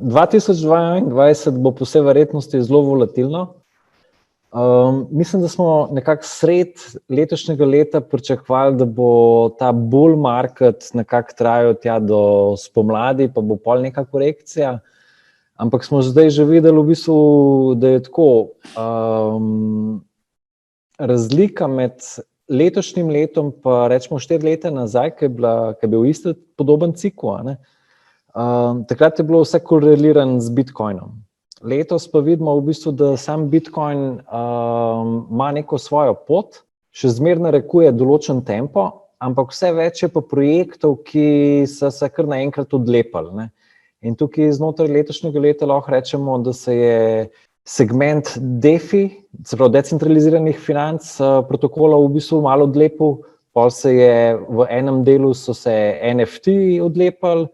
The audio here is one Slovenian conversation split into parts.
2022 bo po vsej verjetnosti zelo volatilno. Mislim, da smo nekako sred letošnjega leta pričakovali, da bo ta bull market nekako trajal tja do spomladi, pa bo pol neka korekcija. Ampak smo zdaj že videli v bistvu, da je tako. Razlika med letošnjim letom pa rečemo 4 leta nazaj, ki je bil isto podoben cikel, takrat je bilo vse korelirano z Bitcoinom. Letos pa vidimo v bistvu, da sam Bitcoin ima neko svojo pot, še zmeraj narekuje določen tempo, ampak vse več je pa projektov, ki so se kar naenkrat odlepili. In tukaj znotraj letošnjega leta lahko rečemo, da se je segment DeFi, se pravi decentraliziranih financ, protokolov v bistvu malo odlepil, pol se je v enem delu so se NFT odlepili,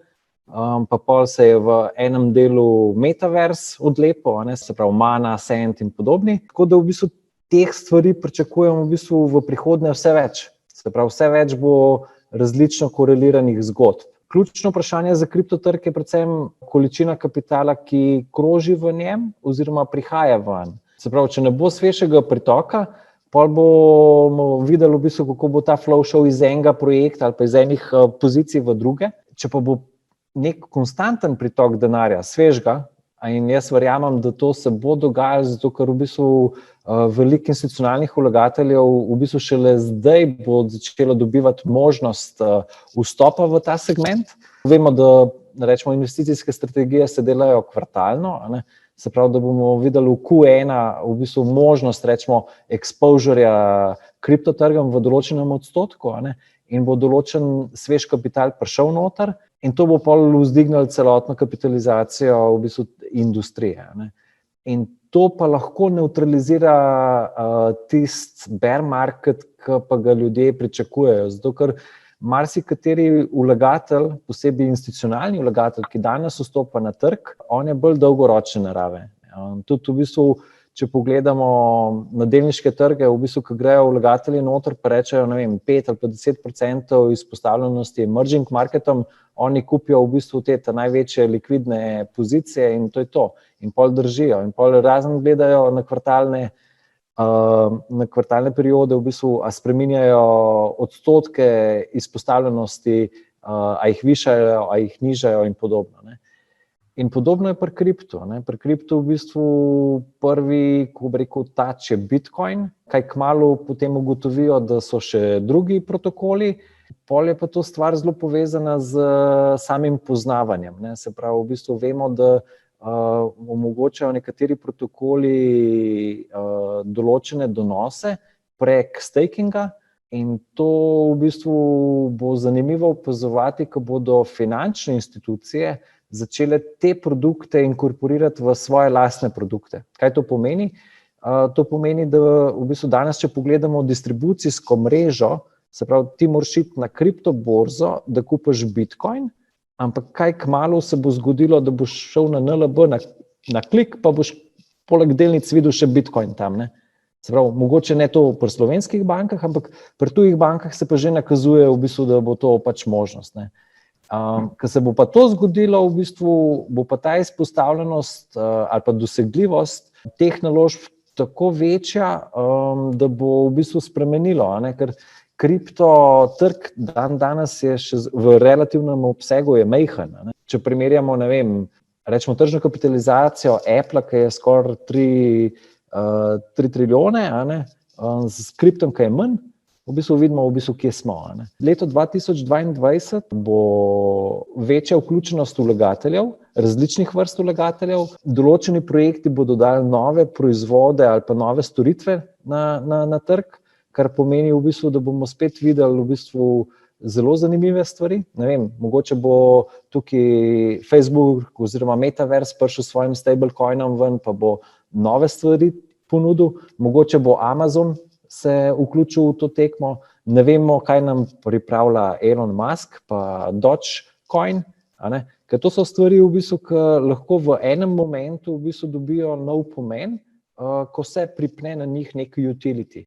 pa pol se je v enem delu Metaverse odlepil, se pravi Mana, Sand in podobni. Tako da v bistvu teh stvari pričakujemo v bistvu v prihodnje vse več. Se pravi, vse več bo različno koreliranih zgodb. Ključno vprašanje za kriptotrg je predvsem količina kapitala, ki kroži v njem oziroma prihaja ven. Se pravi, če ne bo svežega pritoka, pol bomo videli v bistvu, kako bo ta flow šel iz enega projekta ali pa iz enih pozicij v druge. Če pa bo nek konstanten pritok denarja, svežega, in jaz verjamem, da to se bo dogajalo, zato ker v bistvu veliko institucionalnih vlagateljev v bistvu šele zdaj bo začelo dobivati možnost vstopa v ta segment. Vemo, da rečemo, investicijske strategije se delajo kvartalno, se pravi, da bomo videli v Q1 v bistvu možnost, rečemo, exposurja kriptotrgom v določenem odstotku, in bo določen svež kapital prišel noter in to bo pol vzdignilo celotno kapitalizacijo v bistvu industrije. In to pa lahko nevtralizira tisti bear market, ki pa ga ljudje pričakujejo. Zato, ker marsikateri vlagatelj, posebej institucionalni vlagatelj, ki danes vstopa na trg, on je bolj dolgoročne narave. Tudi v bistvu, če pogledamo na delniške trge, v bistvu, ko grejo vlagatelji noter, pa rečejo, 5 ali pa 10% izpostavljenosti emerging marketom, oni kupijo v bistvu te največje likvidne pozicije in to je to. In pol držijo. In pol razen gledajo na kvartalne periode, v bistvu, a spreminjajo odstotke izpostavljenosti, a jih višajo, a jih nižajo in podobno. In podobno je pri kriptu. Pri kriptu v bistvu prvi, ko bi rekel, touch je Bitcoin, kaj kmalu potem ugotovijo, da so še drugi protokoli, pol je pa to stvar zelo povezana z samim poznavanjem. Se pravi, v bistvu vemo, da omogočajo nekateri protokoli določene donose prek stakinga in to v bistvu bo zanimivo opazovati, ko bodo finančne institucije začele te produkte inkorporirati v svoje lastne produkte. Kaj to pomeni? To pomeni, da v bistvu danes, če pogledamo distribucijsko mrežo, se pravi, ti moraš iti na kriptoborzo, da kupiš Bitcoin, ampak kaj kmalu se bo zgodilo, da boš šel na NLB na klik, pa boš poleg delnic videl še Bitcoin tam. Se pravi, mogoče ne to pri slovenskih bankah, ampak pri tujih bankah se pa že nakazuje, v bistvu, da bo to pač možnost. Ko se bo pa to zgodilo, v bistvu bo pa ta izpostavljenost ali pa dosegljivost teh naložb tako večja, da bo v bistvu spremenilo, ker kriptotrg danes je še v relativnem obsegu je majhen. Če primerjamo, rečemo tržno kapitalizacijo Apple, ki je skoraj 3 trilijone, s kriptom, ki je manj, v bistvu vidimo, kje smo. Leto 2022 bo večja vključenost vlagateljev, različnih vrst vlagateljev, določeni projekti bodo dali nove proizvode ali pa nove storitve na trg, kar pomeni v bistvu, da bomo spet videli v bistvu zelo zanimive stvari. Mogoče bo tukaj Facebook oziroma Metaverse prišel s svojim stablecoinom ven, pa bo nove stvari ponudil, mogoče bo Amazon se vključil v to tekmo, ne vemo, kaj nam pripravlja Elon Musk pa Dogecoin, ker to so stvari, v bistvu, ki lahko v enem momentu v bistvu dobijo nov pomen, ko se pripne na njih nek utility.